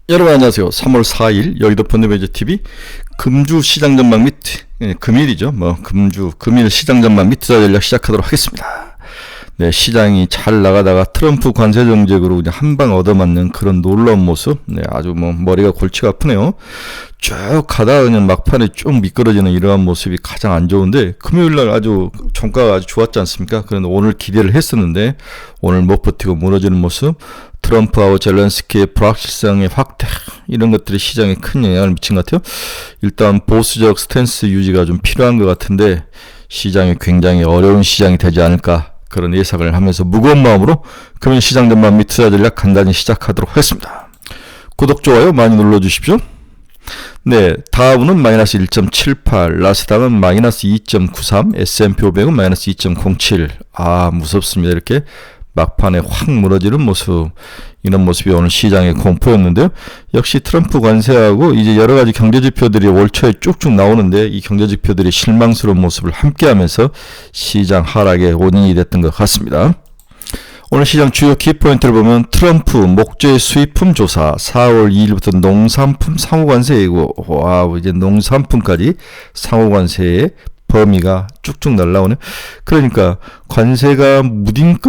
여러분 안녕하세요. 3월 4일 여의도 펀드매니저TV 금주 시장 전망 및 금일이죠. 금일 시장 전망 및 투자 전략 시작하도록 하겠습니다. 네, 시장이 잘 나가다가 트럼프 관세 정책으로 그냥 한 방 얻어맞는 그런 놀라운 모습. 네, 아주 머리가 골치가 아프네요. 쭉 가다가 그냥 막판에 쭉 미끄러지는 이러한 모습이 가장 안 좋은데, 금요일날 아주 종가가 아주 좋았지 않습니까? 그런데 오늘 기대를 했었는데 오늘 못 버티고 무너지는 모습. 트럼프하고 젤렌스키의 불확실성의 확대, 이런 것들이 시장에 큰 영향을 미친 것 같아요. 일단 보수적 스탠스 유지가 좀 필요한 것 같은데 시장이 굉장히 어려운 시장이 되지 않을까, 그런 예상을 하면서 무거운 마음으로 금일 시장 전망 및 투자 전략 간단히 시작하도록 하겠습니다. 구독, 좋아요 많이 눌러주십시오. 네, 다우는 마이너스 1.78, 나스닥은 마이너스 2.93, S&P 500은 마이너스 2.07. 무섭습니다. 이렇게 막판에 확 무너지는 모습, 이런 모습이 오늘 시장의 공포였는데요. 역시 트럼프 관세하고 이제 여러 가지 경제 지표들이 올 초에 쭉쭉 나오는데, 이 경제 지표들이 실망스러운 모습을 함께하면서 시장 하락의 원인이 됐던 것 같습니다. 오늘 시장 주요 키포인트를 보면, 트럼프 목재 수입품 조사 4월 2일부터 농산품 상호관세이고, 이제 농산품까지 상호관세의 범위가 쭉쭉 날라오네. 그러니까 관세가 무딘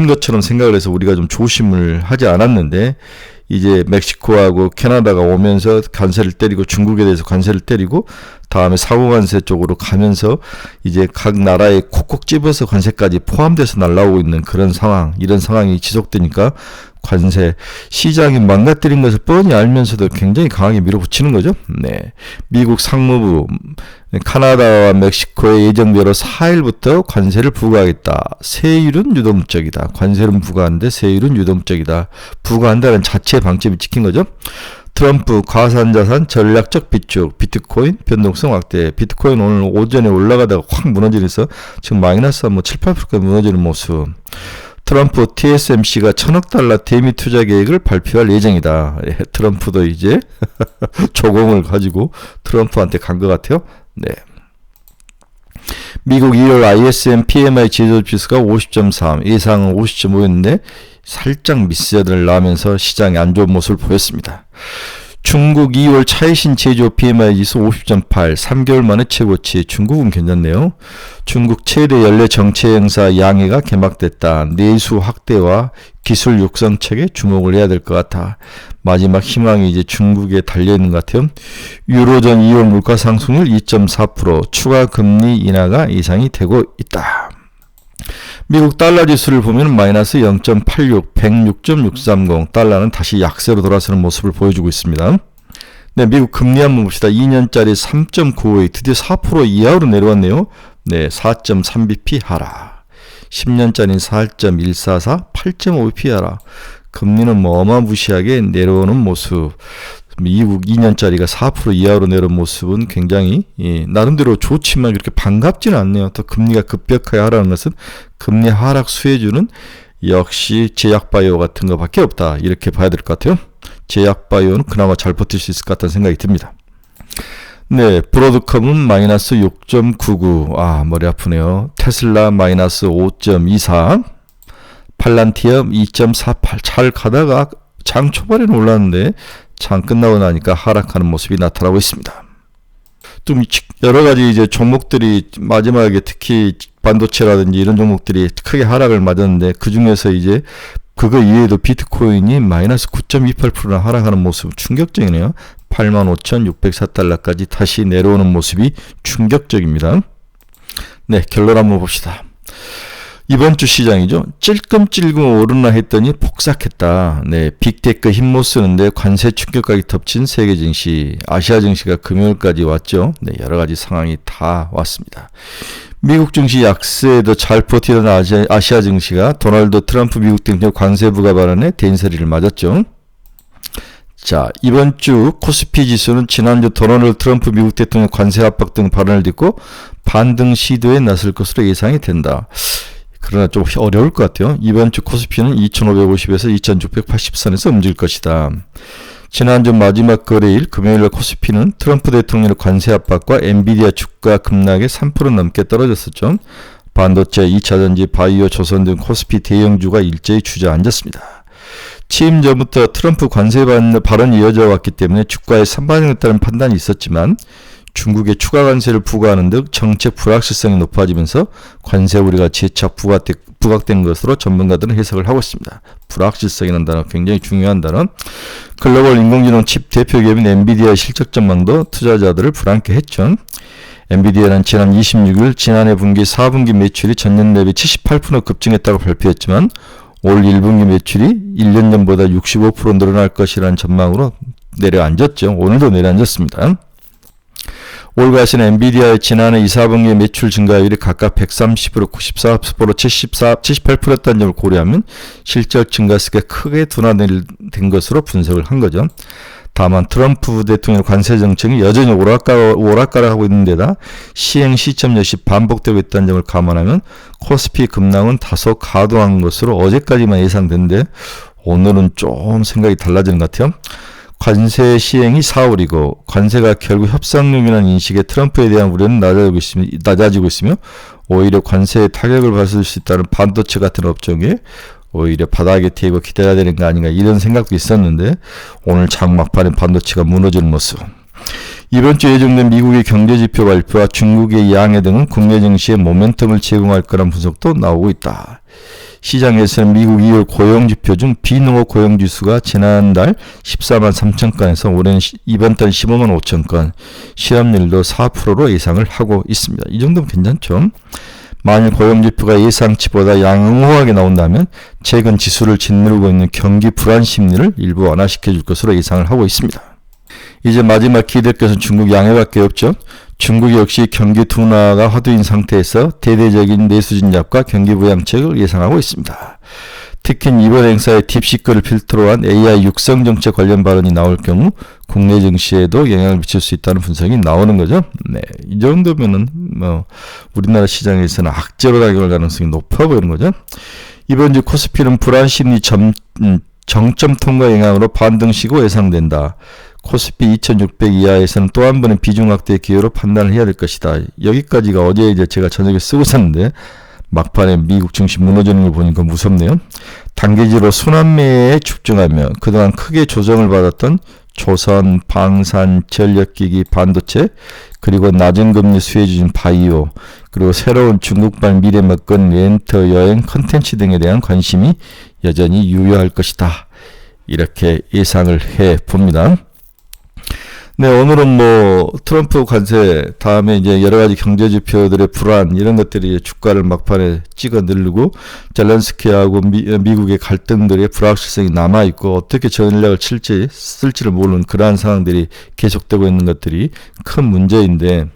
것처럼 생각을 해서 우리가 좀 조심을 하지 않았는데, 이제 멕시코하고 캐나다가 오면서 관세를 때리고, 중국에 대해서 관세를 때리고, 다음에 상호관세 쪽으로 가면서 이제 각 나라에 콕콕 집어서 관세까지 포함돼서 날라오고 있는 그런 상황, 이런 상황이 지속되니까 관세 시장이 망가뜨린 것을 뻔히 알면서도 굉장히 강하게 밀어붙이는 거죠. 네, 미국 상무부 카나다와 멕시코에 예정대로 4일부터 관세를 부과하겠다. 세율은 유동적이다. 관세는 부과하는데 세율은 유동적이다. 부과한다는 자체의 방침이 찍힌 거죠. 트럼프 가산자산 전략적 비축, 비트코인 변동성 확대. 비트코인 오늘 오전에 올라가다가 확 무너지면서 지금 마이너스 7, 8%까지 무너지는 모습. 트럼프 TSMC가 $1,000억 대미 투자 계획을 발표할 예정이다. 트럼프도 이제 조공을 가지고 트럼프한테 간 것 같아요. 네. 미국 2월 ISM PMI 지수가 50.3, 예상은 50.5였는데 살짝 미스를 나면서 시장이 안 좋은 모습을 보였습니다. 중국 2월 차이신 제조 PMI 지수 50.8, 3개월 만에 최고치. 중국은 괜찮네요. 중국 최대 연례 정치 행사 양해가 개막됐다. 내수 확대와 기술 육성책에 주목을 해야 될 것 같아. 마지막 희망이 이제 중국에 달려있는 것 같아요. 유로존 2월 물가 상승률 2.4%, 추가 금리 인하가 예상이 되고 있다. 미국 달러 지수를 보면 마이너스 0.86, 106.630, 달러는 다시 약세로 돌아서는 모습을 보여주고 있습니다. 네, 미국 금리 한번 봅시다. 2년짜리 3.95, 드디어 4% 이하로 내려왔네요. 네, 4.3bp 하락. 10년짜리 4.144, 8.5bp 하락. 금리는 어마무시하게 내려오는 모습. 미국 2년짜리가 4% 이하로 내려온 모습은 굉장히 나름대로 좋지만 그렇게 반갑지는 않네요. 또 금리가 급격하게 하락하는 것은 금리 하락 수혜주는 역시 제약바이오 같은 것밖에 없다, 이렇게 봐야 될 것 같아요. 제약바이오는 그나마 잘 버틸 수 있을 것 같다는 생각이 듭니다. 네, 브로드컴은 마이너스 6.99, 머리 아프네요. 테슬라 마이너스 5.24, 팔란티엄 2.48. 잘 가다가 장 초반에는 올랐는데 장 끝나고 나니까 하락하는 모습이 나타나고 있습니다. 좀 여러 가지 이제 종목들이 마지막에 특히 반도체라든지 이런 종목들이 크게 하락을 맞았는데, 그 중에서 이제 그거 이외에도 비트코인이 마이너스 9.28%나 하락하는 모습 충격적이네요. 85,604달러까지 다시 내려오는 모습이 충격적입니다. 네, 결론 한번 봅시다. 이번 주 시장이죠. 찔끔찔끔 오르나 했더니 폭삭했다. 네, 빅테크 힘 못 쓰는데 관세 충격까지 덮친 세계 증시, 아시아 증시가 금요일까지 왔죠. 네, 여러 가지 상황이 다 왔습니다. 미국 증시 약세에도 잘 버티던 아시아 증시가 도널드 트럼프 미국 대통령 관세 부과 발언에 대인사리를 맞았죠. 자, 이번 주 코스피 지수는 지난주 도널드 트럼프 미국 대통령 관세 압박 등 발언을 듣고 반등 시도에 나설 것으로 예상이 된다. 그러나 좀 어려울 것 같아요. 이번 주 코스피는 2550에서 2680선에서 움직일 것이다. 지난주 마지막 거래일 금요일날 코스피는 트럼프 대통령의 관세 압박과 엔비디아 주가 급락에 3% 넘게 떨어졌었죠. 반도체, 2차전지, 바이오, 조선 등 코스피 대형주가 일제히 주저앉았습니다. 취임 전부터 트럼프 관세 발언이 이어져 왔기 때문에 주가에 선반영했다는 판단이 있었지만 중국에 추가 관세를 부과하는 등 정책 불확실성이 높아지면서 관세 우려가 재차 부각된 것으로 전문가들은 해석을 하고 있습니다. 불확실성이라는 단어 굉장히 중요한 단어. 글로벌 인공지능 칩 대표 기업인 엔비디아의 실적 전망도 투자자들을 불안케 했죠. 엔비디아는 지난 26일 지난해 분기 4분기 매출이 전년 대비 78% 급증했다고 발표했지만 올 1분기 매출이 1년 전보다 65% 늘어날 것이라는 전망으로 내려앉았죠. 오늘도 내려앉았습니다. 올가시는 엔비디아의 지난해 2, 4분기 매출 증가율이 각각 130%, 94%, 78%였다는 점을 고려하면 실적 증가세가 크게 둔화된 것으로 분석을 한 거죠. 다만 트럼프 대통령의 관세 정책이 여전히 오락가락하고 있는 데다 시행 시점 역시 반복되고 있다는 점을 감안하면 코스피 급락은 다소 과도한 것으로 어제까지만 예상됐는데 오늘은 좀 생각이 달라지는 것 같아요. 관세 시행이 4월이고 관세가 결국 협상용이라는 인식에 트럼프에 대한 우려는 낮아지고 있으며 오히려 관세의 타격을 받을 수 있다는 반도체 같은 업종에 오히려 바닥에 튀고 기대야 되는 거 아닌가 이런 생각도 있었는데 오늘 장 막판에 반도체가 무너지는 모습. 이번 주 예정된 미국의 경제지표 발표와 중국의 양해 등은 국내 증시에 모멘텀을 제공할 거란 분석도 나오고 있다. 시장에서는 미국 2월 고용지표 중 비농업 고용지수가 지난달 14만 3천 건에서 올해는 이번 달 15만 5천 건, 실업률도 4%로 예상을 하고 있습니다. 이 정도면 괜찮죠? 만일 고용지표가 예상치보다 양호하게 나온다면 최근 지수를 짓누르고 있는 경기 불안 심리를 일부 완화시켜 줄 것으로 예상을 하고 있습니다. 이제 마지막 기댈 것은 중국 양해밖에 없죠. 중국이 역시 경기 둔화가 화두인 상태에서 대대적인 내수 진압과 경기 부양책을 예상하고 있습니다. 특히 이번 행사에 딥시크를 필두로 한 AI 육성 정책 관련 발언이 나올 경우 국내 증시에도 영향을 미칠 수 있다는 분석이 나오는 거죠. 네, 이 정도면은 우리나라 시장에서는 악재로 작용할 가능성이 높아 보이는 거죠. 이번 주 코스피는 불안 심리 정점 통과 영향으로 반등시고 예상된다. 코스피 2600 이하에서는 또 한 번의 비중 확대 기회로 판단을 해야 될 것이다. 여기까지가 어제 이제 제가 저녁에 쓰고 샀는데 막판에 미국 증시 무너지는 걸 보니까 무섭네요. 단기지로 순환매에 집중하며 그동안 크게 조정을 받았던 조선, 방산, 전력기기, 반도체, 그리고 낮은 금리 수혜주인 바이오, 그리고 새로운 중국발 미래먹건, 렌터, 여행, 컨텐츠 등에 대한 관심이 여전히 유효할 것이다. 이렇게 예상을 해 봅니다. 네, 오늘은 트럼프 관세 다음에 이제 여러 가지 경제 지표들의 불안 이런 것들이 주가를 막판에 찍어 누르고 젤렌스키하고 미국의 갈등들의 불확실성이 남아 있고 어떻게 전략을 쓸지를 모르는 그러한 상황들이 계속되고 있는 것들이 큰 문제인데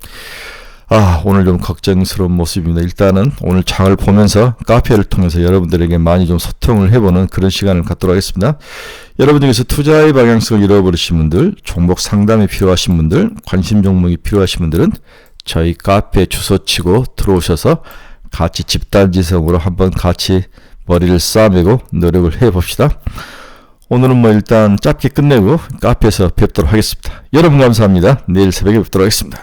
오늘 좀 걱정스러운 모습입니다. 일단은 오늘 장을 보면서 카페를 통해서 여러분들에게 많이 좀 소통을 해보는 그런 시간을 갖도록 하겠습니다. 여러분 중에서 투자의 방향성을 잃어버리신 분들, 종목 상담이 필요하신 분들, 관심 종목이 필요하신 분들은 저희 카페 주소 치고 들어오셔서 같이 집단지성으로 한번 같이 머리를 싸매고 노력을 해봅시다. 오늘은 일단 짧게 끝내고 카페에서 뵙도록 하겠습니다. 여러분 감사합니다. 내일 새벽에 뵙도록 하겠습니다.